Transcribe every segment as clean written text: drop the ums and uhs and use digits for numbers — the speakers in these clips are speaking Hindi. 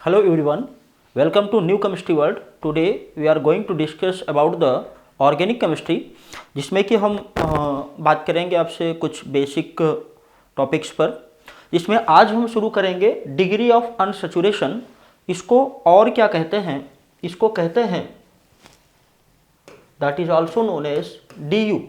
Hello everyone, welcome to New Chemistry World. Today we are going to discuss about the organic chemistry, जिसमें कि हम बात करेंगे आपसे कुछ बेसिक टॉपिक्स पर, जिसमें आज हम शुरू करेंगे डिग्री ऑफ अनसैचुरेशन। इसको और क्या कहते हैं? इसको कहते हैं that is also known as DU।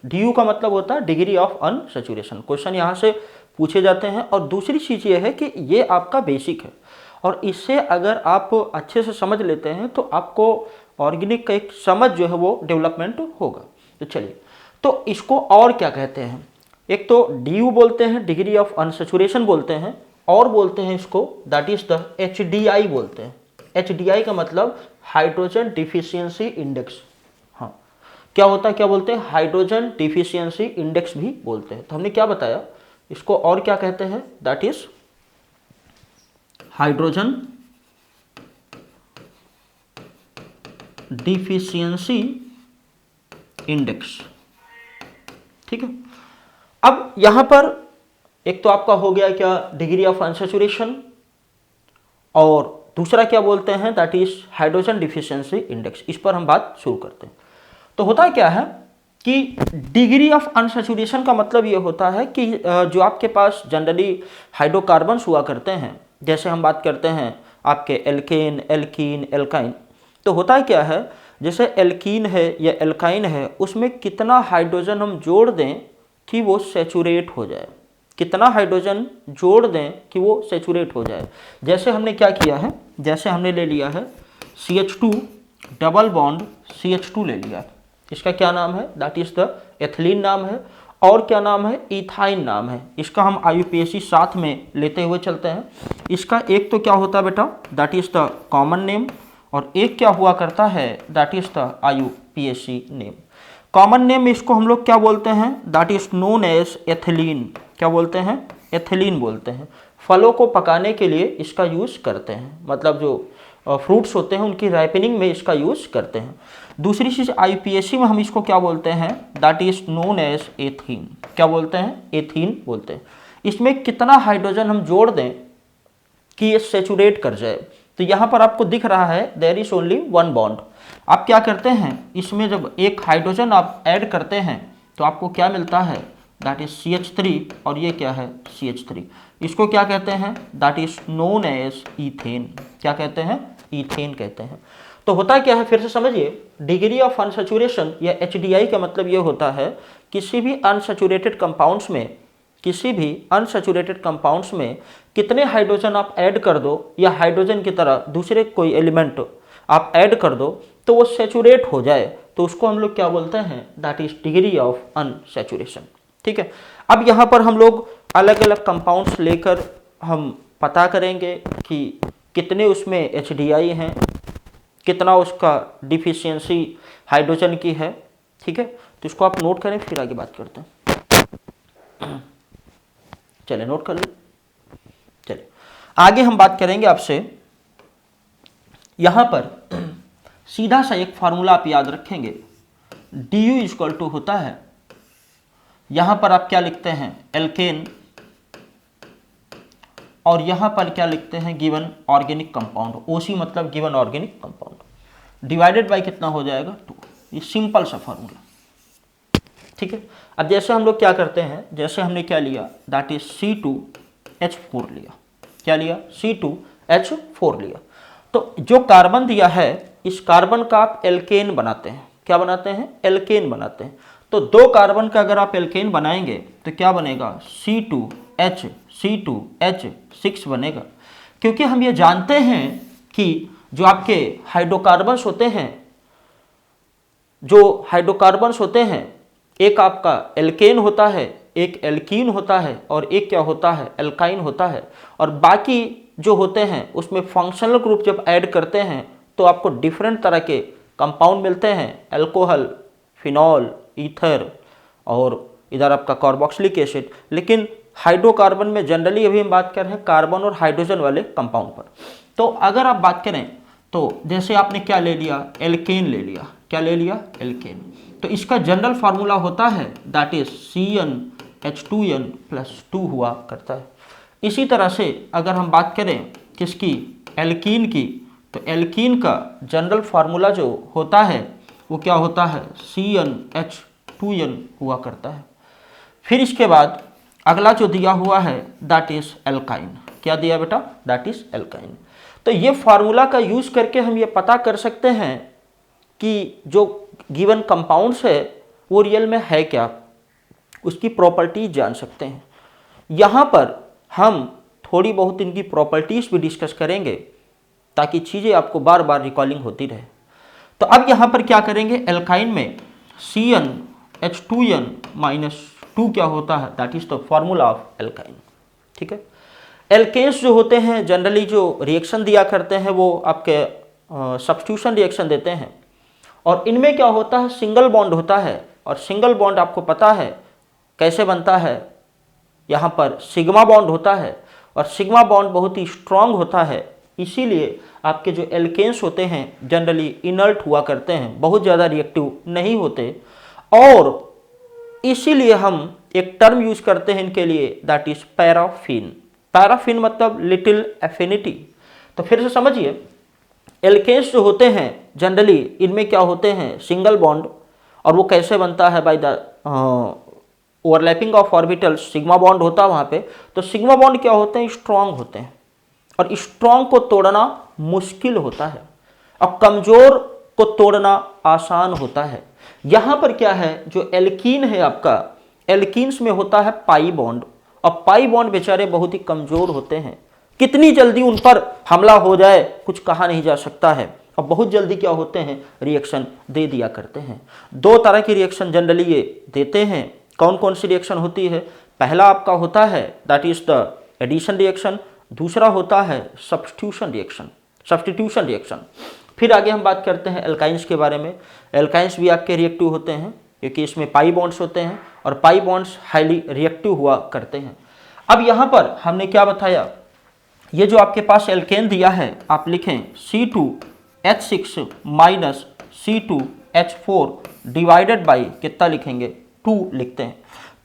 DU का मतलब होता है डिग्री ऑफ अनसैचुरेशन। क्वेश्चन यहाँ से पूछे जाते हैं। और दूसरी चीज़ ये है कि ये आपका बेसिक है और इससे अगर आप अच्छे से समझ लेते हैं तो आपको ऑर्गेनिक का एक समझ जो है वो डेवलपमेंट होगा। तो चलिए, तो इसको और क्या कहते हैं? एक तो DU बोलते हैं, डिग्री ऑफ अनसैचुरेशन बोलते हैं, और बोलते हैं इसको दैट इज द HDI बोलते हैं। HDI का मतलब हाइड्रोजन डिफिशियंसी इंडेक्स। हाँ, क्या होता है, क्या बोलते हैं? हाइड्रोजन डिफिशियंसी इंडेक्स भी बोलते हैं। तो हमने क्या बताया, इसको और क्या कहते हैं? That is hydrogen deficiency index. ठीक है। अब यहां पर एक तो आपका हो गया क्या, डिग्री ऑफ अनसैचुरेशन, और दूसरा क्या बोलते हैं, that is hydrogen deficiency index. इस पर हम बात शुरू करते हैं। तो होता क्या है कि डिग्री ऑफ अनसैचुरेशन का मतलब ये होता है कि जो आपके पास जनरली हाइड्रोकार्बन्स हुआ करते हैं, जैसे हम बात करते हैं आपके एल्केन, एल्कीन, एल्काइन, तो होता क्या है, जैसे एल्कीन है या एल्काइन है, उसमें कितना हाइड्रोजन हम जोड़ दें कि वो सैचुरेट हो जाए, कितना हाइड्रोजन जोड़ दें कि वो सैचुरेट हो जाए। जैसे हमने क्या किया है, जैसे हमने ले लिया है CH2 डबल बॉन्ड CH2 ले लिया, इसका क्या नाम है, दैट इज द एथिलीन नाम है, और क्या नाम है, इथाइन नाम है। इसका हम IUPAC साथ में लेते हुए चलते हैं। इसका एक तो क्या होता है बेटा, that is the common name, और एक क्या हुआ करता है, that is the IUPAC name. Common name इसको हम लोग क्या बोलते हैं, that is known as ethylene. क्या बोलते हैं? एथिलीन बोलते हैं। फलों को पकाने के लिए इसका यूज करते हैं, मतलब जो फ्रूट्स होते हैं उनकी राइपनिंग में इसका यूज करते हैं। दूसरी चीज IUPAC में हम इसको क्या बोलते हैं, that is known as ethene. क्या बोलते हैं? एथीन बोलते हैं। इसमें कितना हाइड्रोजन हम जोड़ दें कि ये सैचुरेट कर जाए। तो यहाँ पर आपको दिख रहा है there is only one bond. आप क्या करते हैं, इसमें जब एक हाइड्रोजन आप ऐड करते हैं तो आपको क्या मिलता है, दैट इज CH3, और ये क्या है, CH3। इसको क्या कहते हैं, that is known as ethane. क्या कहते हैं? ईथेन कहते हैं। तो होता क्या है, फिर से समझिए, डिग्री ऑफ अनसैचुरेशन या HDI का मतलब ये होता है किसी भी अनसैचुरेटेड कंपाउंड्स में, किसी भी अनसैचुरेटेड कंपाउंड्स में कितने हाइड्रोजन आप ऐड कर दो या हाइड्रोजन की तरह दूसरे कोई एलिमेंट आप ऐड कर दो तो वो सैचुरेट हो जाए, तो उसको हम लोग क्या बोलते हैं, that is degree of unsaturation. ठीक है। अब यहाँ पर हम लोग अलग अलग कंपाउंड्स लेकर हम पता करेंगे कि कितने उसमें HDI हैं, कितना उसका डिफिशियंसी हाइड्रोजन की है। ठीक है, तो इसको आप नोट करें, फिर आगे बात करते हैं। चलिए नोट कर लो। चलिए आगे हम बात करेंगे आपसे, यहां पर सीधा सा एक फार्मूला आप याद रखेंगे, DU इक्वल टू होता है, यहां पर आप क्या लिखते हैं, एल्केन, और यहां पर क्या लिखते हैं, गिवन ऑर्गेनिक कंपाउंड। OC मतलब given organic compound, divided by कितना हो जाएगा, 2। ये सिंपल सा फार्मूला। ठीक है। अब जैसे हम लोग क्या करते हैं, जैसे हमने क्या लिया, दैट इज C2H4 लिया। क्या लिया? C2H4 लिया। तो जो कार्बन दिया है, इस कार्बन का आप एल्केन बनाते हैं। क्या बनाते हैं? एल्केन बनाते हैं। तो दो कार्बन का अगर आप एल्केन बनाएंगे तो क्या बनेगा, C2H6 बनेगा। क्योंकि हम ये जानते हैं कि जो आपके हाइड्रोकार्बन्स होते हैं, जो हाइड्रोकार्बन्स होते हैं, एक आपका एल्केन होता है, एक एल्कीन होता है, और एक क्या होता है, एल्काइन होता है। और बाकी जो होते हैं उसमें फंक्शनल ग्रुप जब ऐड करते हैं तो आपको डिफरेंट तरह के कंपाउंड मिलते हैं, अल्कोहल, फिनॉल, ईथर, और इधर आपका कार्बोक्सिलिक एसिड। लेकिन हाइड्रोकार्बन में जनरली अभी हम बात कर रहे हैं कार्बन और हाइड्रोजन वाले कंपाउंड पर। तो अगर आप बात करें तो जैसे आपने क्या ले लिया, एल्केन ले लिया। क्या ले लिया? एल्केन। तो इसका जनरल फार्मूला होता है दैट इज CnH2n+2 हुआ करता है। इसी तरह से अगर हम बात करें किसकी, एल्कीन की, तो एल्कीन का जनरल फार्मूला जो होता है वो क्या होता है, CnH2n हुआ करता है। फिर इसके बाद अगला जो दिया हुआ है दैट इज एल्काइन। क्या दिया बेटा, दैट इज एल्काइन। तो ये फार्मूला का यूज करके हम ये पता कर सकते हैं कि जो गिवन कंपाउंड्स है वो रियल में है क्या, उसकी प्रॉपर्टीज जान सकते हैं। यहाँ पर हम थोड़ी बहुत इनकी प्रॉपर्टीज भी डिस्कस करेंगे ताकि चीज़ें आपको बार बार रिकॉलिंग होती रहे। तो अब यहाँ पर क्या करेंगे, एल्काइन में CnH2n-2 क्या होता है, that is the formula of alkyne. ठीक है, एल्केन्स जो होते हैं जनरली जो रिएक्शन दिया करते हैं वो आपके सब्स्टिट्यूशन रिएक्शन देते हैं, और इनमें क्या होता है, सिंगल बॉन्ड होता है, और सिंगल बॉन्ड आपको पता है कैसे बनता है, यहाँ पर सिग्मा बॉन्ड होता है, और सिग्मा बॉन्ड बहुत ही स्ट्रांग होता है। इसीलिए आपके जो एल्केन्स होते हैं जनरली इनर्ट हुआ करते हैं, बहुत ज़्यादा रिएक्टिव नहीं होते, और इसीलिए हम एक टर्म यूज करते हैं इनके लिए दैट इज पैराफिन। पैराफिन मतलब लिटिल एफिनिटी। तो फिर से समझिए, एल्केन्स जो होते हैं जनरली इनमें क्या होते हैं, सिंगल बॉन्ड, और वो कैसे बनता है, by the overlapping of orbitals, sigma bond होता है वहाँ पे। तो सिग्मा बॉन्ड क्या होते हैं, स्ट्रांग होते हैं, और स्ट्रांग को तोड़ना मुश्किल होता है, और कमजोर को तोड़ना आसान होता है। यहाँ पर क्या है, जो एल्कीन है आपका, एल्कीन्स में होता है पाई बॉन्ड, और पाई बॉन्ड बेचारे बहुत ही कमजोर होते हैं, कितनी जल्दी उन पर हमला हो जाए कुछ कहा नहीं जा सकता है, और बहुत जल्दी क्या होते हैं, रिएक्शन दे दिया करते हैं। दो तरह की रिएक्शन जनरली ये देते हैं। कौन कौन सी रिएक्शन होती है, पहला आपका होता है that is the addition reaction, दूसरा होता है सब्स्टिट्यूशन रिएक्शन। फिर आगे हम बात करते हैं एल्काइंस के बारे में। एल्काइंस भी आपके रिएक्टिव होते हैं क्योंकि इसमें पाई बॉन्ड्स होते हैं, और पाई बॉन्ड्स हाईली रिएक्टिव हुआ करते हैं। अब यहाँ पर हमने क्या बताया, ये जो आपके पास एल्केन दिया है आप लिखें C2H6 minus C2H4 divided by कितना लिखेंगे, 2 लिखते हैं।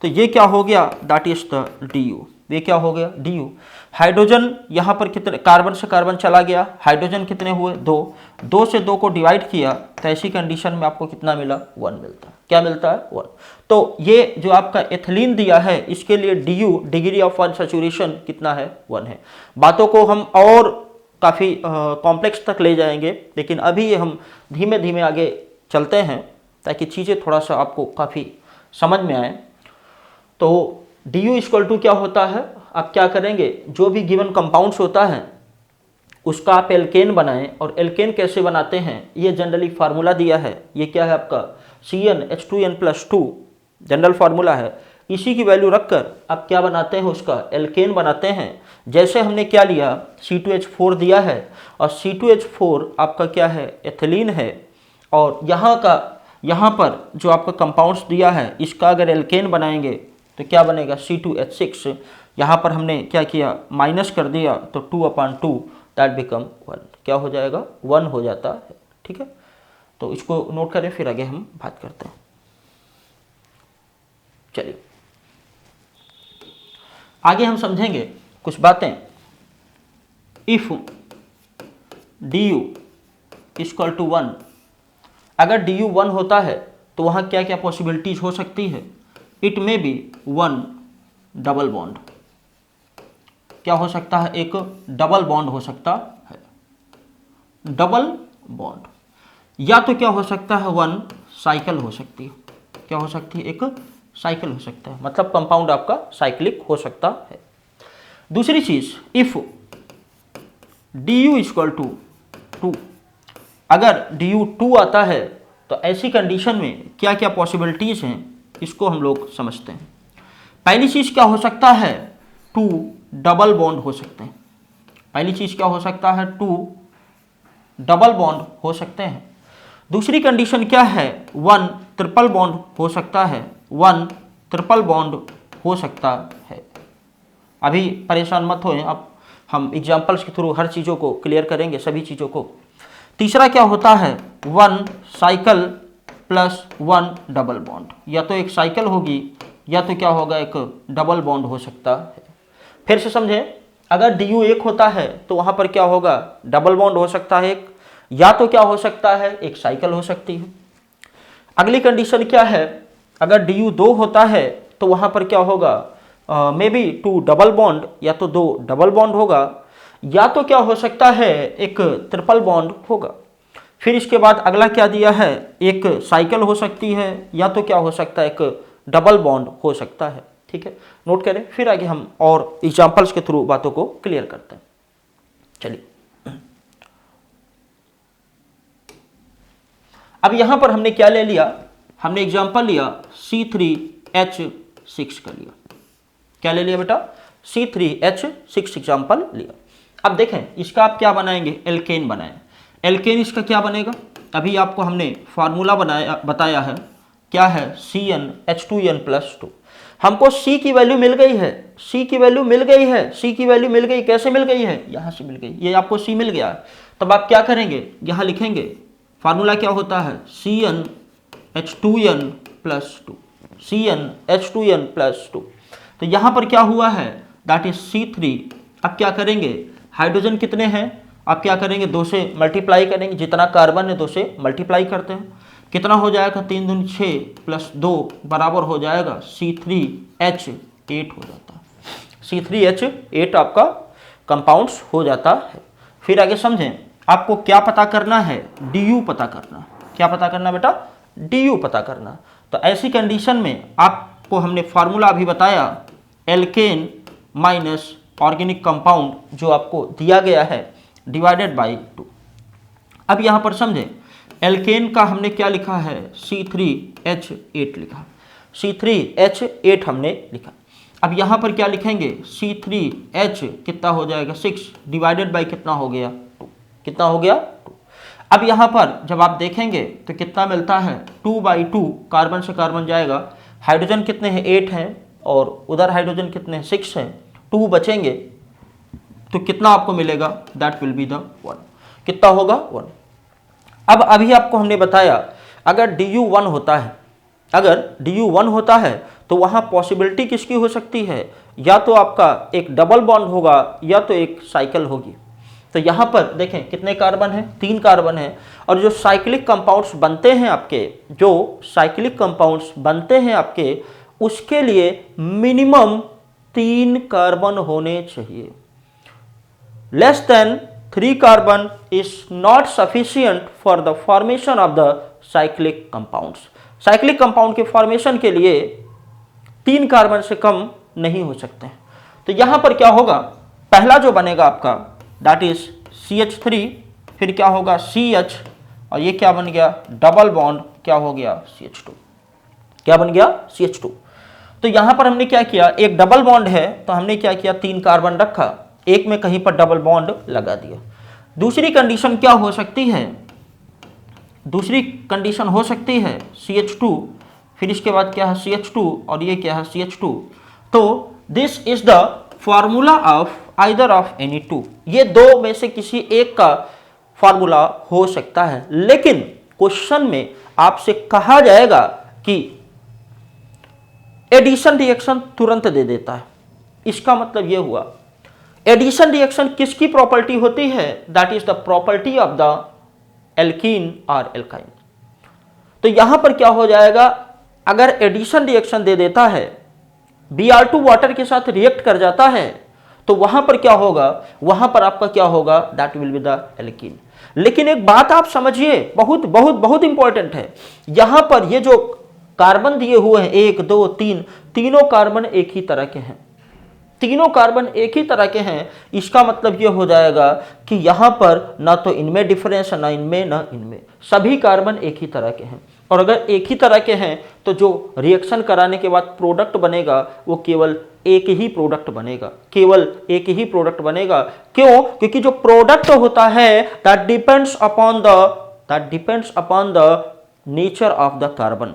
तो ये क्या हो गया, दैट इज द DU। ये क्या हो गया, DU। हाइड्रोजन यहाँ पर कितने, कार्बन से कार्बन चला गया, हाइड्रोजन कितने हुए, 2 से 2 को डिवाइड किया तो ऐसी कंडीशन में आपको कितना मिला, 1 मिलता है। क्या मिलता है, 1। तो ये जो आपका एथिलीन दिया है इसके लिए DU डिग्री ऑफ अनसैचुरेशन कितना है, 1 है। बातों को हम और काफ़ी कॉम्प्लेक्स तक ले जाएंगे, लेकिन अभी ये हम धीमे धीमे आगे चलते हैं ताकि चीज़ें थोड़ा सा आपको काफ़ी समझ में आए। तो DU इक्वल टू क्या होता है, आप क्या करेंगे, जो भी गिवन कंपाउंड्स होता है उसका आप एल्केन बनाएं, और एल्केन कैसे बनाते हैं ये जनरली फार्मूला दिया है। ये क्या है आपका CnH2n+2 जनरल फार्मूला है। इसी की वैल्यू रखकर आप क्या बनाते हैं, उसका एल्केन बनाते हैं। जैसे हमने क्या लिया, C2H4 दिया है, और C2H4 आपका क्या है, एथिलीन है, और यहाँ पर जो आपका कंपाउंड्स दिया है इसका अगर एल्केन बनाएंगे तो क्या बनेगा, C2H6। यहाँ पर हमने क्या किया, माइनस कर दिया, तो 2/2 दैट बिकम 1। क्या हो जाएगा, 1 हो जाता है। ठीक है, तो इसको नोट करें, फिर आगे हम बात करते हैं। चलिए आगे हम समझेंगे कुछ बातें। इफ DU इक्वल टू 1, अगर DU 1 होता है तो वहाँ क्या क्या पॉसिबिलिटीज हो सकती है, इट में बी 1 डबल बॉन्ड। क्या हो सकता है, एक डबल बॉन्ड हो सकता है, डबल बॉन्ड, या तो क्या हो सकता है, 1 साइकिल हो सकती है। क्या हो सकती है, एक साइकिल हो सकता है, मतलब कंपाउंड आपका साइक्लिक हो सकता है। दूसरी चीज, इफ DU इक्वल टू 2, अगर DU 2 आता है तो ऐसी कंडीशन में क्या क्या पॉसिबिलिटीज हैं इसको हम लोग समझते हैं। पहली चीज क्या हो सकता है, 2 डबल बॉन्ड हो सकते हैं। पहली चीज क्या हो सकता है, 2 डबल बॉन्ड हो सकते हैं। दूसरी कंडीशन क्या है, 1 ट्रिपल बॉन्ड हो सकता है, 1 ट्रिपल बॉन्ड हो सकता है। अभी परेशान मत होएं, अब हम एग्जाम्पल्स के थ्रू हर चीज़ों को क्लियर करेंगे, सभी चीज़ों को। तीसरा क्या होता है, 1 साइकिल प्लस 1 डबल बॉन्ड, या तो एक साइकिल होगी या तो क्या होगा, एक डबल बॉन्ड हो सकता है। फिर से समझें, अगर DU एक होता है तो वहां पर क्या होगा, डबल बॉन्ड हो सकता है एक, या तो क्या हो सकता है, एक साइकिल हो सकती है। अगली कंडीशन क्या है, अगर DU 2 होता है तो वहां पर क्या होगा, मे बी 2 डबल बॉन्ड, या तो 2 डबल बॉन्ड होगा, या तो क्या हो सकता है, एक ट्रिपल बॉन्ड होगा। फिर इसके बाद अगला क्या दिया है, एक साइकिल हो सकती है, या तो क्या हो सकता है, एक डबल बॉन्ड हो सकता है। ठीक है, नोट करें, फिर आगे हम और एग्जांपल्स के थ्रू बातों को क्लियर करते हैं। चलिए, अब यहां पर हमने क्या ले लिया, हमने एग्जांपल लिया C3H6 का लिया। क्या ले लिया बेटा, C3H6 एग्जांपल लिया। अब देखें इसका आप क्या बनाएंगे, एल्केन बनाएं। एल्केन इसका क्या बनेगा, अभी आपको हमने फार्मूला बताया है, क्या है, CnH2n+2। हमको C की वैल्यू मिल गई है, C की वैल्यू मिल गई है, C की वैल्यू मिल गई, कैसे मिल गई है, यहां से मिल गई, ये आपको C मिल गया। तब आप क्या करेंगे, यहां लिखेंगे फार्मूला क्या होता है, CnH2n+2, CnH2n+2। तो यहां पर क्या हुआ है, दैट इज C3। अब क्या करेंगे, हाइड्रोजन कितने हैं, आप क्या करेंगे, 2 से मल्टीप्लाई करेंगे, जितना कार्बन है 2 से मल्टीप्लाई करते हैं, कितना हो जाएगा, 3 दूनी 6 + 2 बराबर हो जाएगा C3H8 हो जाता है। C3H8 आपका कंपाउंड्स हो जाता है। फिर आगे समझें, आपको क्या पता करना है, DU पता करना। क्या पता करना बेटा, DU पता करना। तो ऐसी कंडीशन में आपको हमने फार्मूला अभी बताया, एल्केन माइनस ऑर्गेनिक कंपाउंड जो आपको दिया गया है डिवाइडेड बाई 2। अब यहां पर समझें, एल्केन का हमने क्या लिखा है, C3H8 लिखा, C3H8 हमने लिखा। अब यहां पर क्या लिखेंगे, C3H कितना हो जाएगा, 6 डिवाइडेड बाई कितना हो गया, 2। कितना हो गया, 2। अब यहां पर जब आप देखेंगे तो कितना मिलता है, 2/2, कार्बन से कार्बन जाएगा, हाइड्रोजन कितने हैं, 8 हैं, और उधर हाइड्रोजन कितने हैं, 6 हैं, 2 बचेंगे, तो कितना आपको मिलेगा, दैट विल बी द 1। कितना होगा, 1। अब अभी आपको हमने बताया, अगर DU 1 होता है, अगर DU 1 होता है तो वहां पॉसिबिलिटी किसकी हो सकती है, या तो आपका एक डबल बॉन्ड होगा, या तो एक साइकिल होगी। तो यहां पर देखें कितने कार्बन हैं, 3 कार्बन हैं, और जो साइक्लिक कंपाउंड्स बनते हैं आपके, जो साइक्लिक कंपाउंड्स बनते हैं आपके, उसके लिए मिनिमम 3 कार्बन होने चाहिए। Less than 3 carbon is not sufficient for the formation of the cyclic compounds। Cyclic compound के फॉर्मेशन के लिए 3 कार्बन से कम नहीं हो सकते हैं। तो यहां पर क्या होगा, पहला जो बनेगा आपका दैट इज CH3, फिर क्या होगा CH, और ये क्या बन गया, डबल बॉन्ड क्या हो गया, CH2। क्या बन गया, CH2। तो यहां पर हमने क्या किया, एक डबल बॉन्ड है तो हमने क्या किया, 3 कार्बन रखा, एक में कहीं पर डबल बॉन्ड लगा दिया। दूसरी कंडीशन क्या हो सकती है, दूसरी कंडीशन हो सकती है CH2, फिर इसके बाद क्या है CH2, और ये क्या है CH2। तो this is the formula of either of any 2। ये 2 में से किसी एक का फॉर्मूला हो सकता है, लेकिन क्वेश्चन में आपसे कहा जाएगा कि एडिशन रिएक्शन तुरंत दे देता है। इसका मतलब यह हुआ, एडिशन रिएक्शन किसकी प्रॉपर्टी होती है, that is the property of the alkene और एल्काइन। तो यहां पर क्या हो जाएगा, अगर एडिशन रिएक्शन दे देता है, Br2 वाटर के साथ रिएक्ट कर जाता है, तो वहां पर क्या होगा, वहां पर आपका क्या होगा, that will be the alkene. लेकिन एक बात आप समझिए, बहुत बहुत बहुत इंपॉर्टेंट है, यहां पर ये जो कार्बन दिए हुए हैं 1 2 3, तीनों कार्बन एक ही तरह के हैं, तीनों कार्बन एक ही तरह के हैं। इसका मतलब यह हो जाएगा कि यहां पर ना तो इनमें डिफरेंस, ना इनमें ना इनमें, सभी कार्बन एक ही तरह के हैं। और अगर एक ही तरह के हैं तो जो रिएक्शन कराने के बाद प्रोडक्ट बनेगा वो केवल एक ही प्रोडक्ट बनेगा, केवल एक ही प्रोडक्ट बनेगा। क्यों, क्योंकि जो प्रोडक्ट होता है that depends upon the nature of the carbon,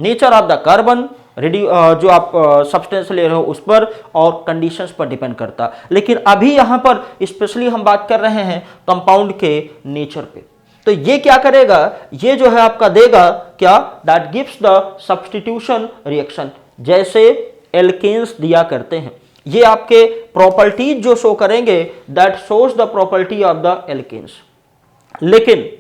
nature of the carbon जो आप सब्सटेंस ले रहे हो उस पर और कंडीशंस पर डिपेंड करता। लेकिन अभी यहां पर स्पेशली हम बात कर रहे हैं कंपाउंड के नेचर पे। तो ये क्या करेगा, ये जो है आपका देगा क्या, that gives the substitution reaction, जैसे एल्केन्स दिया करते हैं। ये आपके प्रॉपर्टीज जो शो करेंगे, that shows the property of the alkanes. लेकिन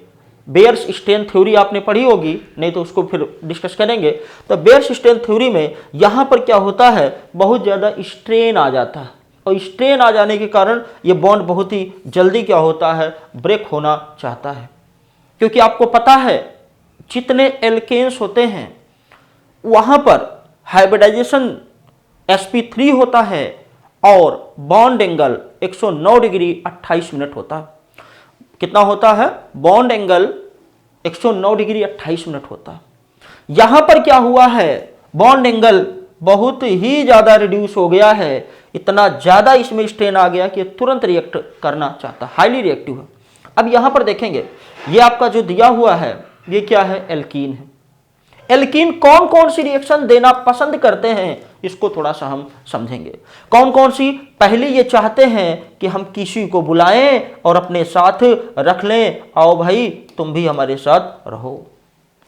बेयर्स स्ट्रेन थ्योरी आपने पढ़ी होगी, नहीं तो उसको फिर डिस्कस करेंगे। तो बेयर्स स्ट्रेन थ्योरी में यहां पर क्या होता है, बहुत ज्यादा स्ट्रेन आ जाता है, और स्ट्रेन आ जाने के कारण ये बॉन्ड बहुत ही जल्दी क्या होता है, ब्रेक होना चाहता है। क्योंकि आपको पता है जितने एल्केन्स होते हैं वहां पर हाइब्रिडाइजेशन sp3 होता है और बॉन्ड एंगल 109 डिग्री 28 मिनट होता है। कितना होता है, बॉन्ड एंगल 109 डिग्री 28 मिनट होता है। यहां पर क्या हुआ है, बॉन्ड एंगल बहुत ही ज्यादा रिड्यूस हो गया है, इतना ज्यादा इसमें स्ट्रेन आ गया कि तुरंत रिएक्ट करना चाहता है, हाईली रिएक्टिव है। अब यहां पर देखेंगे, ये आपका जो दिया हुआ है ये क्या है, एल्कीन है। एल्कीन कौन कौन सी रिएक्शन देना पसंद करते हैं, इसको थोड़ा सा हम समझेंगे। कौन कौन सी, पहले ये चाहते हैं कि हम किसी को बुलाएं और अपने साथ रख लें, आओ भाई तुम भी हमारे साथ रहो,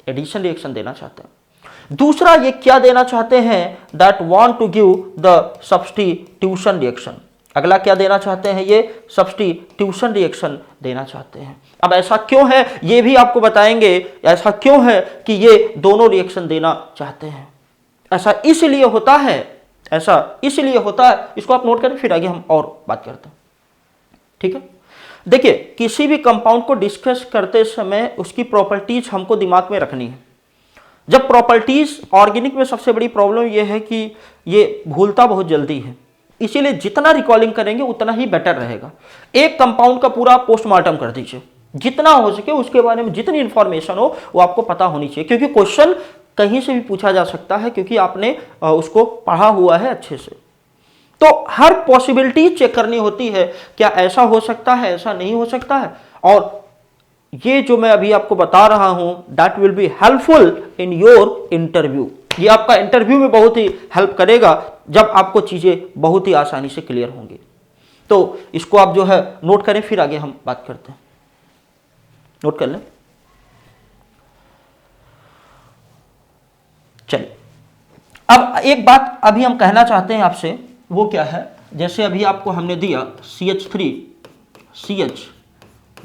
एडिशन रिएक्शन देना चाहते हैं। दूसरा ये क्या देना चाहते हैं, that want to give the substitution reaction. अगला क्या देना चाहते हैं, ये सब्स्टिट्यूशन रिएक्शन देना चाहते हैं। अब ऐसा क्यों है ये भी आपको बताएंगे, ऐसा क्यों है कि ये दोनों रिएक्शन देना चाहते हैं। ऐसा इसलिए होता है, ऐसा इसलिए होता है, इसको आप नोट करें, फिर आगे हम और बात करते हैं, ठीक है। देखिए, किसी भी कंपाउंड को डिस्कस करते समय उसकी प्रॉपर्टीज हमको दिमाग में रखनी है। जब प्रॉपर्टीज, ऑर्गेनिक में सबसे बड़ी प्रॉब्लम यह है कि ये भूलता बहुत जल्दी है, इसीलिए जितना रिकॉलिंग करेंगे उतना ही बेटर रहेगा। एक कंपाउंड का पूरा पोस्टमार्टम कर दीजिए, जितना हो सके उसके बारे में जितनी इंफॉर्मेशन हो वो आपको पता होनी चाहिए, क्योंकि क्वेश्चन कहीं से भी पूछा जा सकता है, क्योंकि आपने उसको पढ़ा हुआ है अच्छे से। तो हर पॉसिबिलिटी चेक करनी होती है, क्या ऐसा हो सकता है, ऐसा नहीं हो सकता है। और ये जो मैं अभी आपको बता रहा हूं, that will be helpful in your interview. ये आपका इंटरव्यू में बहुत ही हेल्प करेगा, जब आपको चीजें बहुत ही आसानी से क्लियर होंगी। तो इसको आप जो है नोट करें, फिर आगे हम बात करते हैं। नोट कर लें। चलिए, अब एक बात अभी हम कहना चाहते हैं आपसे, वो क्या है, जैसे अभी आपको हमने दिया CH3 CH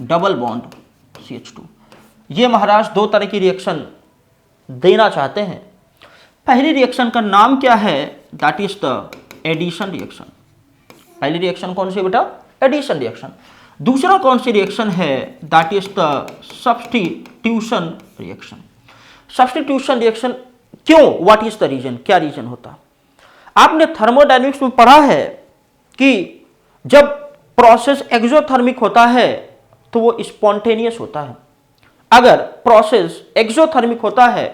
double bond CH2, ये महाराज दो तरह की रिएक्शन देना चाहते हैं। पहली रिएक्शन का नाम क्या है, that is the addition reaction. पहली रिएक्शन कौन सी बेटा, एडिशन रिएक्शन। दूसरा कौन सी रिएक्शन है, that is the substitution reaction. Substitution reaction क्यों, व्हाट इज द रीजन, क्या रीजन होता। आपने थर्मोडायनेमिक्स में पढ़ा है कि जब प्रोसेस एक्सोथर्मिक होता है तो वो स्पॉन्टेनियस होता है, अगर प्रोसेस एक्सोथर्मिक होता है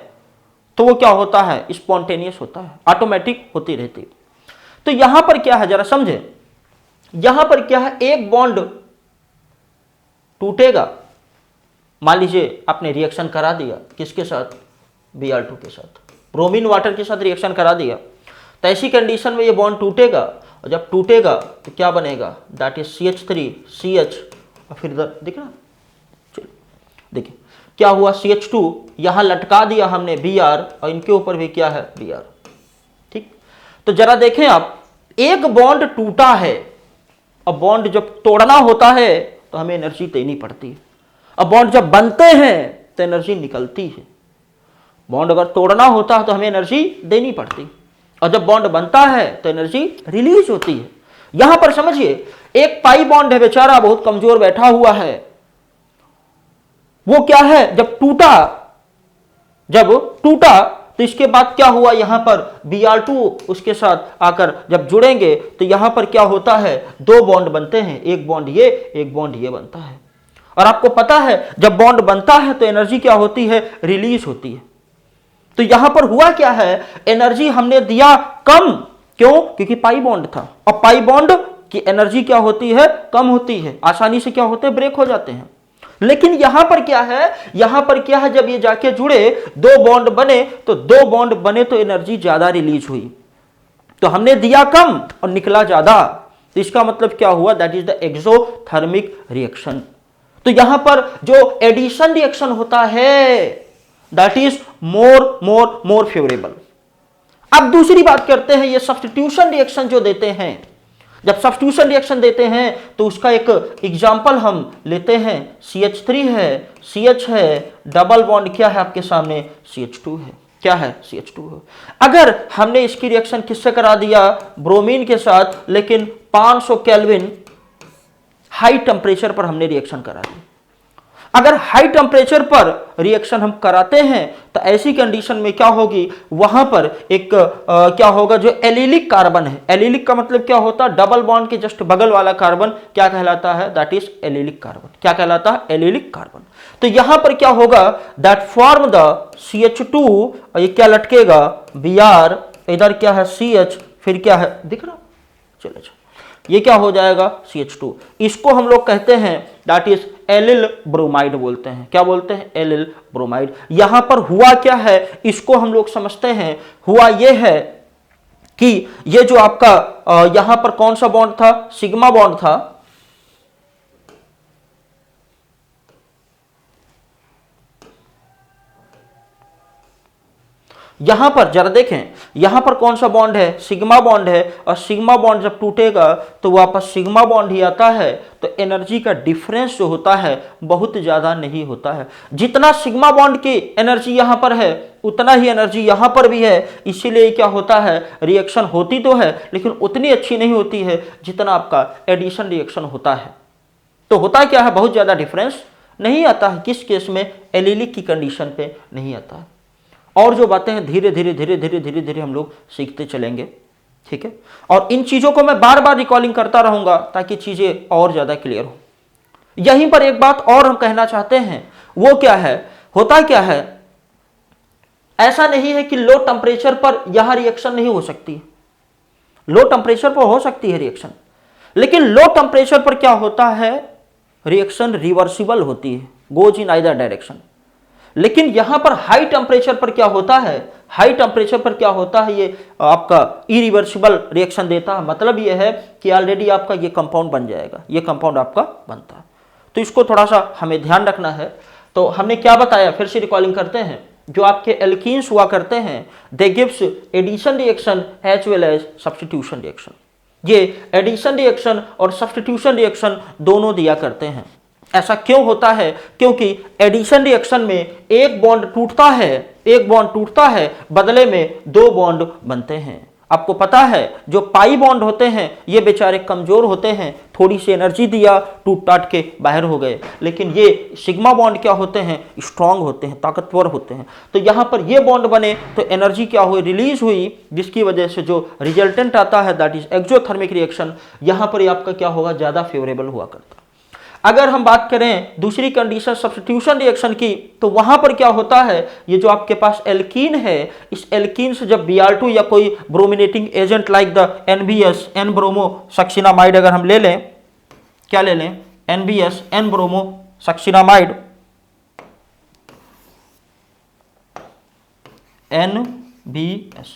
तो वो क्या होता है, स्पॉन्टेनियस होता है, ऑटोमेटिक होती रहती। तो यहां पर क्या है, जरा समझे, यहां पर क्या है, एक बॉन्ड टूटेगा। मान लीजिए आपने रिएक्शन करा दिया, किसके साथ, Br2 के साथ, ब्रोमीन वाटर के साथ रिएक्शन करा दिया, तो ऐसी कंडीशन में ये बॉन्ड टूटेगा, और जब टूटेगा तो क्या बनेगा, दैट इज CH3 CH, और फिर दिख रहा, चलो देखिए क्या हुआ, CH2 यहां लटका दिया हमने Br, और इनके ऊपर भी क्या है, Br, ठीक। तो जरा देखें आप, एक बॉन्ड टूटा है, और बॉन्ड जब तोड़ना होता है तो हमें एनर्जी देनी पड़ती है, और बॉन्ड जब बनते हैं तो एनर्जी निकलती है। बॉन्ड अगर तोड़ना होता है तो हमें एनर्जी देनी पड़ती, और जब बॉन्ड बनता है तो एनर्जी रिलीज होती है। यहां पर समझिए, एक पाई बॉन्ड है, बेचारा बहुत कमजोर बैठा हुआ है, वो क्या है, जब टूटा तो इसके बाद क्या हुआ, यहां पर Br2 उसके साथ आकर जब जुड़ेंगे तो यहां पर क्या होता है, दो बॉन्ड बनते हैं, एक बॉन्ड ये, एक बॉन्ड ये बनता है। और आपको पता है जब बॉन्ड बनता है तो एनर्जी क्या होती है, रिलीज होती है। तो यहां पर हुआ क्या है, एनर्जी हमने दिया कम, क्यों, क्योंकि पाई बॉन्ड था, और पाई बॉन्ड की एनर्जी क्या होती है, कम होती है, आसानी से क्या होते हैं, ब्रेक हो जाते हैं। लेकिन यहां पर क्या है, यहां पर क्या है, जब ये जाके जुड़े, दो बॉन्ड बने, तो दो बॉन्ड बने तो एनर्जी ज्यादा रिलीज हुई, तो हमने दिया कम और निकला ज्यादा, तो इसका मतलब क्या हुआ, that is the exothermic reaction. तो यहां पर जो एडिशन रिएक्शन होता है, दैट इज मोर फेवरेबल। अब दूसरी बात करते हैं, ये सब्स्टिट्यूशन रिएक्शन जो देते हैं, जब सब्स्टिट्यूशन रिएक्शन देते हैं तो उसका एक एग्जाम्पल हम लेते हैं, CH3 है, CH है, डबल बॉन्ड क्या है आपके सामने, CH2 है। क्या है, CH2 है। अगर हमने इसकी रिएक्शन किससे करा दिया, ब्रोमीन के साथ, लेकिन 500 केल्विन हाई टेम्परेचर पर हमने रिएक्शन करा दी। अगर हाई टेम्परेचर पर रिएक्शन हम कराते हैं तो ऐसी कंडीशन में क्या होगी, वहां पर एक क्या होगा, जो एलिलिक कार्बन है, एलिलिक का मतलब क्या होता है, डबल बॉन्ड के जस्ट बगल वाला कार्बन क्या कहलाता है, दैट इज एलिलिक कार्बन। क्या कहलाता है, एलिलिक कार्बन। तो यहां पर क्या होगा, दैट फॉर्म द CH2, ये क्या लटकेगा, Br, इधर क्या है CH, फिर क्या है, दिख रहा, चलो ये क्या हो जाएगा, CH2। इसको हम लोग कहते हैं दैट इज एलिल ब्रोमाइड बोलते हैं। क्या बोलते हैं, एलिल ब्रोमाइड। यहां पर हुआ क्या है, इसको हम लोग समझते हैं। हुआ ये है कि ये जो आपका यहां पर कौन सा बॉन्ड था, सिग्मा बॉन्ड था, यहां पर जरा देखें, यहां पर कौन सा बॉन्ड है, सिग्मा बॉन्ड है, और सिग्मा बॉन्ड जब टूटेगा तो वापस सिग्मा बॉन्ड ही आता है। तो एनर्जी का डिफरेंस जो होता है बहुत ज्यादा नहीं होता है। जितना सिग्मा बॉन्ड की एनर्जी यहां पर है उतना ही एनर्जी यहां पर भी है। इसीलिए क्या होता है, रिएक्शन होती तो है लेकिन उतनी अच्छी नहीं होती है जितना आपका एडिशन रिएक्शन होता है। तो होता क्या है, बहुत ज्यादा डिफरेंस नहीं आता है। किस केस में, एलिलिक की कंडीशन पे नहीं आता है। और जो बातें हैं धीरे धीरे धीरे धीरे धीरे धीरे हम लोग सीखते चलेंगे, ठीक है। और इन चीजों को मैं बार बार रिकॉलिंग करता रहूंगा ताकि चीजें और ज्यादा क्लियर हो। यहीं पर एक बात और हम कहना चाहते हैं, वो क्या है, होता क्या है, ऐसा नहीं है कि लो टेम्परेचर पर यहां रिएक्शन नहीं हो सकती। लो टेम्परेचर पर हो सकती है रिएक्शन, लेकिन लो टेम्परेचर पर क्या होता है, रिएक्शन रिवर्सिबल होती है, गोज इन आइदर डायरेक्शन। लेकिन यहां पर हाई टेम्परेचर पर क्या होता है, हाई टेम्परेचर पर क्या होता है, ये आपका इरिवर्सिबल रिएक्शन देता है। मतलब ये है कि ऑलरेडी आपका ये कंपाउंड बन जाएगा, ये कंपाउंड आपका बनता है। तो इसको थोड़ा सा हमें ध्यान रखना है। तो हमने क्या बताया, फिर से रिकॉलिंग करते हैं। जो आपके एल्कीन्स हुआ करते हैं, they gives addition reaction as well as substitution reaction. ये एडिशन रिएक्शन और सब्स्टिट्यूशन रिएक्शन दोनों दिया करते हैं। ऐसा क्यों होता है, क्योंकि एडिशन रिएक्शन में एक बॉन्ड टूटता है, एक बॉन्ड टूटता है, बदले में दो बॉन्ड बनते हैं। आपको पता है जो पाई बॉन्ड होते हैं ये बेचारे कमजोर होते हैं, थोड़ी सी एनर्जी दिया टूट टाट के बाहर हो गए। लेकिन ये सिग्मा बॉन्ड क्या होते हैं, स्ट्रांग होते हैं, ताकतवर होते हैं। तो यहाँ पर ये बॉन्ड बने तो एनर्जी क्या हुई, रिलीज हुई, जिसकी वजह से जो रिजल्टेंट आता है दैट इज एक्सोथर्मिक रिएक्शन। यहाँ पर आपका क्या होगा, ज्यादा फेवरेबल हुआ करता। अगर हम बात करें दूसरी कंडीशन सब्स्टिट्यूशन रिएक्शन की, तो वहां पर क्या होता है, ये जो आपके पास एल्कीन है, इस एल्कीन से जब Br2 या कोई brominating agent like the NBS N bromo succinimide अगर हम ले लें, क्या ले लें, NBS N bromo succinimide, NBS,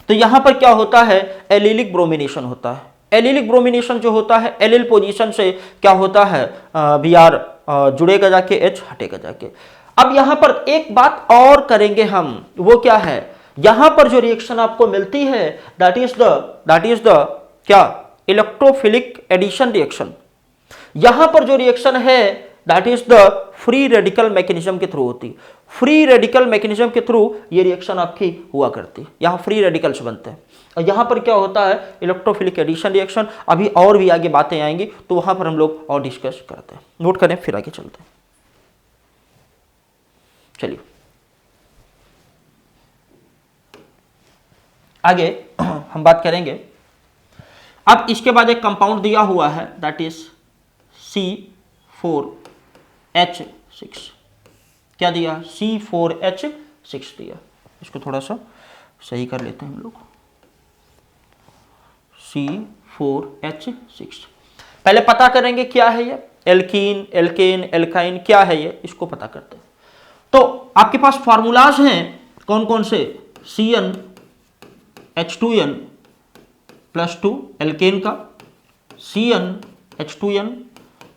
तो यहां पर क्या होता है, एलिलिक ब्रोमिनेशन होता है। एलिलिक ब्रोमिनेशन जो होता है, एलिल पोजीशन से क्या होता है, Br जुड़ेगा जाके, H हटेगा जाके। अब यहां पर एक बात और करेंगे हम, वो क्या है, यहां पर जो रिएक्शन आपको मिलती है दैट इज द क्या, इलेक्ट्रोफिलिक एडिशन रिएक्शन। यहां पर जो रिएक्शन है that is the free radical mechanism के थ्रू होती। फ्री रेडिकल मैकेनिज्म के थ्रू ये रिएक्शन आपकी हुआ करती, यहां फ्री रेडिकल्स बनते हैं। और यहां पर क्या होता है, इलेक्ट्रोफिलिक एडिशन रिएक्शन। अभी और भी आगे बातें आएंगी तो वहां पर हम लोग और डिस्कस करते हैं। नोट करें, फिर आगे चलते हैं। चलिए आगे हम बात करेंगे। अब इसके बाद एक कंपाउंड दिया हुआ है दैट इज C4H6। क्या दिया, C4H6 दिया। इसको थोड़ा सा सही कर लेते हैं हम लोग, C4H6। पहले पता करेंगे क्या है ये, एल्कीन, एल्केन, एल्काइन क्या है ये, इसको पता करते हैं। तो आपके पास फार्मूलाज हैं कौन कौन से, CnH2n +2 एल्केन का, CnH2n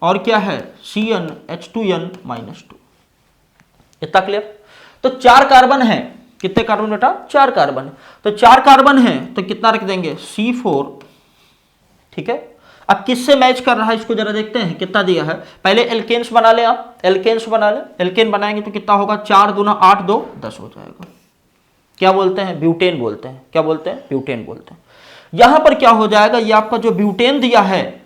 और क्या है, CnH2n -2। इतना क्लियर। तो 4 कार्बन है, कितने कार्बन बेटा, 4 कार्बन। तो 4 कार्बन है तो कितना रख देंगे, C4, ठीक है। अब किससे मैच कर रहा है इसको जरा देखते हैं कितना दिया है। पहले एल्केन्स बना ले, आप एल्केन्स बना ले। एल्केन बनाएंगे तो कितना होगा, 4 दूना 8, 2 10 हो जाएगा। क्या बोलते हैं, ब्यूटेन बोलते हैं। क्या बोलते हैं, ब्यूटेन बोलते हैं। यहां पर क्या हो जाएगा, ये आपका जो ब्यूटेन दिया है,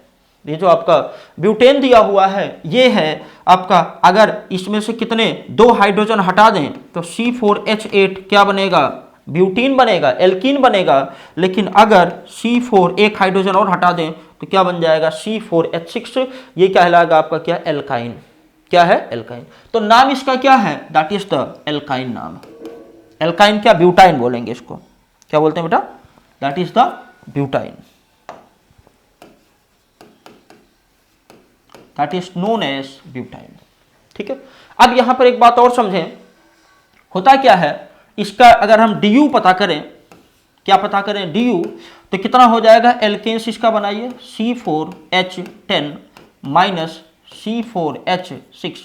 ये जो आपका ब्यूटेन दिया हुआ है ये है आपका, अगर इसमें से कितने 2 हाइड्रोजन हटा दें तो C4H8 क्या बनेगा, ब्यूटीन बनेगा, एल्कीन बनेगा। लेकिन अगर C4 एक हाइड्रोजन और हटा दें तो क्या बन जाएगा, C4H6, ये कहलाएगा आपका क्या, एल्काइन। क्या है, एल्काइन। तो नाम इसका क्या है, दैट इज द एल्काइन नाम। एल्काइन क्या, ब्यूटाइन बोलेंगे इसको। क्या बोलते हैं बेटा, that is the butyne, that is known as butyne. ठीक है। अब यहां पर एक बात और समझें, होता क्या है, इसका अगर हम DU पता करें, क्या पता करें, DU, तो कितना हो जाएगा, एल्केन्स इसका बनाइए, C4H10 minus C4H6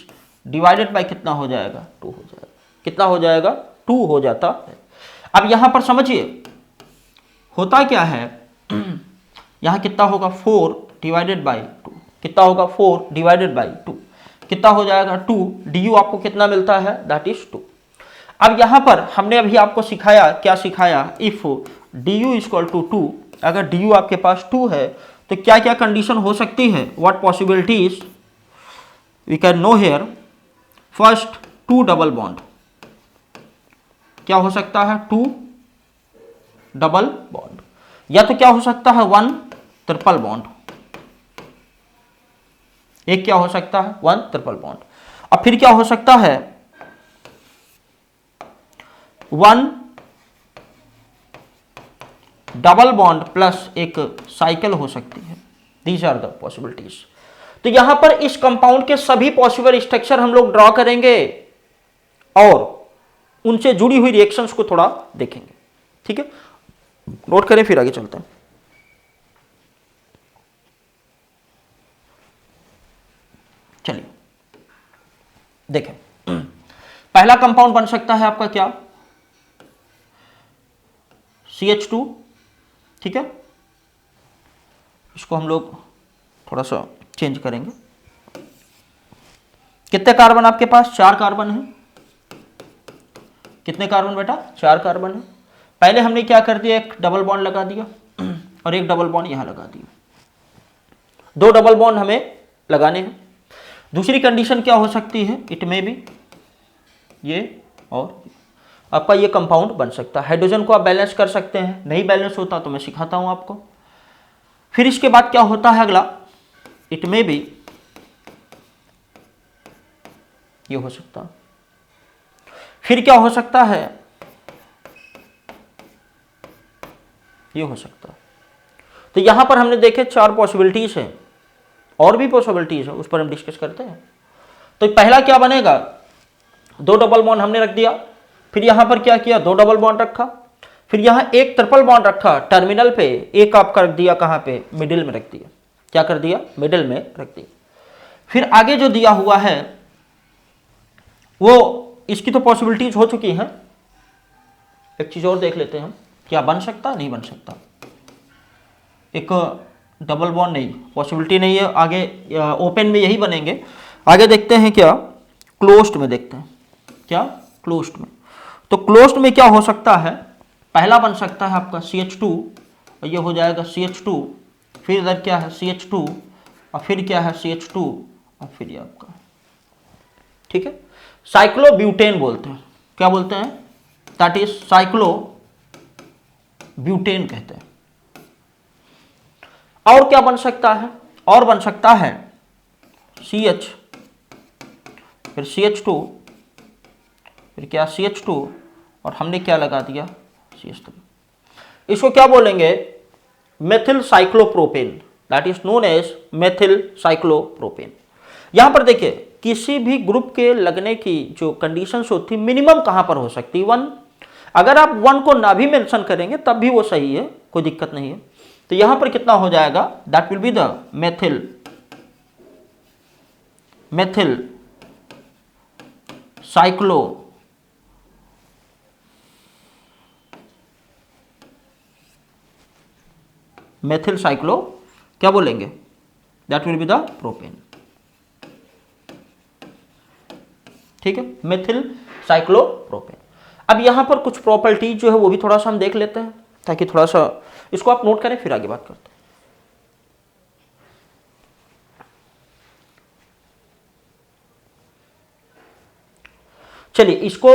divided by कितना हो जाएगा, 2 हो जाएगा। कितना हो जाएगा, 2 हो जाता है। अब यहां पर समझिए होता क्या है, यहां कितना होगा, 4 डिवाइडेड बाई 2, कितना होगा, 4 डिवाइडेड बाई 2, कितना हो जाएगा, 2। DU आपको कितना मिलता है, दैट इज 2। अब यहां पर हमने अभी आपको सिखाया, क्या सिखाया, इफ DU इक्वल टू 2, अगर DU आपके पास 2 है तो क्या क्या कंडीशन हो सकती है, what possibilities we can know here. First, 2 double bond, क्या हो सकता है, 2 डबल बॉन्ड, या तो क्या हो सकता है, 1 ट्रिपल बॉन्ड। एक क्या हो सकता है, 1 ट्रिपल बॉन्ड। अब फिर क्या हो सकता है, 1 डबल बॉन्ड प्लस एक साइकिल हो सकती है। These are the possibilities. तो यहां पर इस कंपाउंड के सभी पॉसिबल स्ट्रक्चर हम लोग ड्रॉ करेंगे और उनसे जुड़ी हुई रिएक्शंस को थोड़ा देखेंगे। ठीक है, नोट करें, फिर आगे चलते हैं। चलिए देखें, पहला कंपाउंड बन सकता है आपका क्या, CH2। ठीक है, इसको हम लोग थोड़ा सा चेंज करेंगे। कितने कार्बन आपके पास, 4 कार्बन है। कितने कार्बन बेटा, 4 कार्बन है। पहले हमने क्या कर दिया, एक डबल बॉन्ड लगा दिया और एक डबल बॉन्ड यहां लगा दिया। 2 डबल बॉन्ड हमें लगाने हैं। दूसरी कंडीशन क्या हो सकती है, इट में भी ये और आपका ये कंपाउंड बन सकता है। हाइड्रोजन को आप बैलेंस कर सकते हैं, नहीं बैलेंस होता तो मैं सिखाता हूं आपको। फिर इसके बाद क्या होता है अगला, इट में भी ये हो सकता है। फिर क्या हो सकता है, ये हो सकता है। तो यहां पर हमने देखे 4 पॉसिबिलिटीज हैं, और भी पॉसिबिलिटीज है, उस पर हम डिस्कस करते हैं। तो पहला क्या बनेगा, 2 डबल बॉन्ड हमने रख दिया। फिर यहां पर क्या किया, 2 डबल बॉन्ड रखा। फिर यहां एक ट्रिपल बॉन्ड रखा टर्मिनल पे, एक आपका रख दिया कहां पे, मिडिल में रख दिया। क्या कर दिया, मिडिल में रख दिया। फिर आगे जो दिया हुआ है वो, इसकी तो पॉसिबिलिटीज हो चुकी हैं। एक चीज और देख लेते हैं हम, क्या बन सकता, नहीं बन सकता। एक डबल बॉन्ड नहीं, पॉसिबिलिटी नहीं है। आगे ओपन में यही बनेंगे। आगे देखते हैं क्या, क्लोज्ड में देखते हैं। क्या, क्लोज्ड में। तो क्लोज्ड में क्या हो सकता है, पहला बन सकता है आपका CH2, और ये हो जाएगा CH2। फिर इधर क्या है, CH2, और फिर क्या है, CH2, और फिर ये आपका, ठीक है, साइक्लोब्यूटेन बोलते हैं। क्या बोलते हैं, दैट इज साइक्लोब्यूटेन कहते हैं। और क्या बन सकता है, और बन सकता है CH, फिर CH2, फिर क्या CH2, और हमने क्या लगा दिया, CH3। इसको क्या बोलेंगे, methyl cyclopropane, that is known as methyl cyclopropane. यहां पर देखिए, किसी भी ग्रुप के लगने की जो कंडीशंस होती, मिनिमम कहां पर हो सकती, 1। अगर आप 1 को ना भी मेंशन करेंगे तब भी वो सही है, कोई दिक्कत नहीं है। तो यहां पर कितना हो जाएगा, that will be the methyl cyclo क्या बोलेंगे, that will be the propane. ठीक है, मेथिल साइक्लोप्रोपेन। अब यहां पर कुछ प्रॉपर्टीज जो है वो भी थोड़ा सा हम देख लेते हैं, ताकि थोड़ा सा इसको आप नोट करें, फिर आगे बात करते हैं। चलिए इसको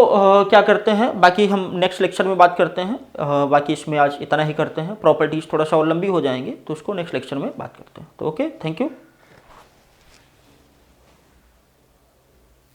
क्या करते हैं, बाकी हम नेक्स्ट लेक्चर में बात करते हैं। बाकी इसमें आज इतना ही करते हैं, प्रॉपर्टीज थोड़ा सा और लंबी हो जाएंगे तो उसको नेक्स्ट लेक्चर में बात करते हैं। तो ओके, थैंक यू।